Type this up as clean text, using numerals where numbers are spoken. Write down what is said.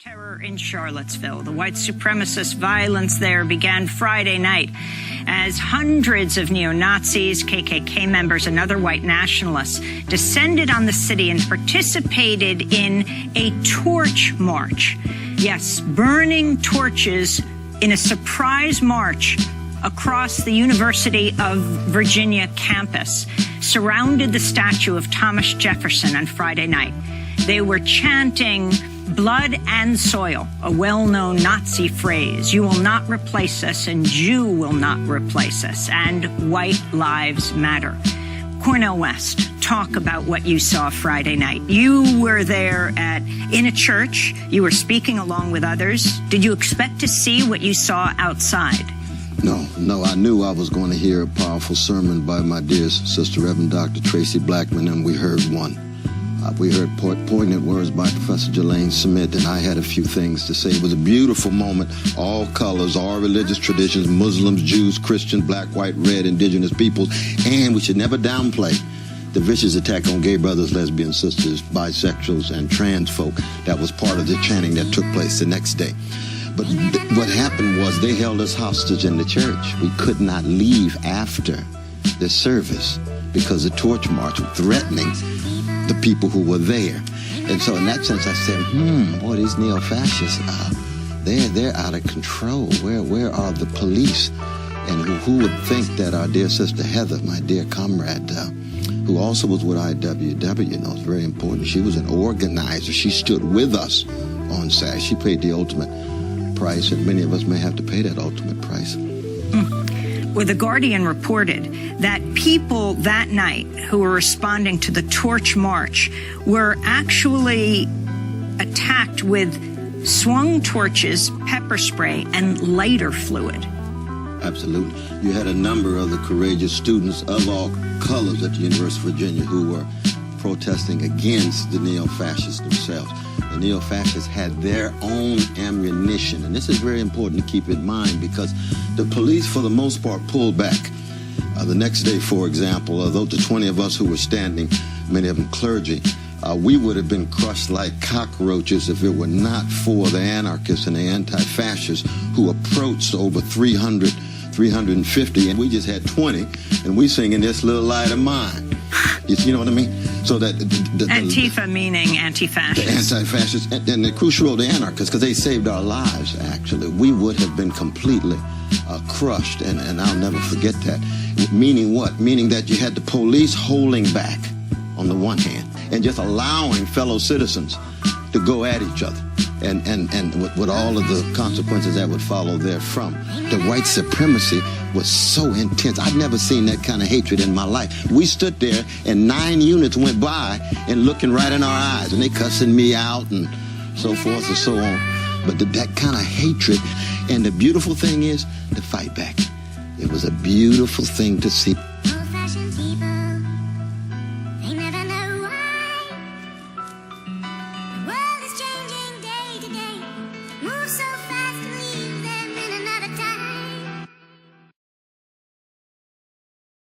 Terror in Charlottesville. The white supremacist violence there began Friday night as hundreds of neo-Nazis, KKK members, and other white nationalists descended on the city and participated in a torch march. Yes, burning torches in a surprise march across the University of Virginia campus, surrounded the statue of Thomas Jefferson on Friday night. They were chanting "Blood and soil," a well-known Nazi phrase. "You will not replace us, and you will not replace us," and "White lives matter." Cornel West, talk about what you saw Friday night. You were there in a church. You were speaking along with others. Did you expect to see what you saw outside? No, I knew I was going to hear a powerful sermon by my dear sister, Reverend Dr. Tracy Blackman, and we heard one. We heard poignant words by Professor Jelaine Smith, and I had a few things to say. It was a beautiful moment. All colors, all religious traditions, Muslims, Jews, Christians, black, white, red, indigenous peoples, and we should never downplay the vicious attack on gay brothers, lesbian sisters, bisexuals, and trans folk. That was part of the chanting that took place the next day. But what happened was they held us hostage in the church. We could not leave after the service because the torch march was threatening the people who were there. And so in that sense I said, boy, these neo-fascists, they're out of control. Where are the police? And who would think that our dear sister Heather, my dear comrade, who also was with IWW, it's very important. She was an organizer. She stood with us on Saturday. She paid the ultimate price, and many of us may have to pay that ultimate price. Well, The Guardian reported that people that night who were responding to the torch march were actually attacked with swung torches, pepper spray, and lighter fluid. Absolutely. You had a number of the courageous students of all colors at the University of Virginia who were protesting against the neo-fascists themselves. The neo-fascists had their own ammunition, and this is very important to keep in mind because the police, for the most part, pulled back. The next day, for example, although the 20 of us who were standing, many of them clergy, we would have been crushed like cockroaches if it were not for the anarchists and the anti-fascists who approached over 350, and we just had 20, and we singing "This Little Light of Mine." You know what I mean? So that Antifa meaning anti-fascist. The anti-fascists, and the crucial role of the anarchists, because they saved our lives, actually. We would have been completely crushed, and I'll never forget that. Meaning what? Meaning that you had the police holding back on the one hand, and just allowing fellow citizens to go at each other, and with all of the consequences that would follow therefrom. The white supremacy was so intense. I'd never seen that kind of hatred in my life. We stood there, and 9 units went by and looking right in our eyes, and they cussing me out and so forth and so on. But that kind of hatred, and the beautiful thing is to fight back. It was a beautiful thing to see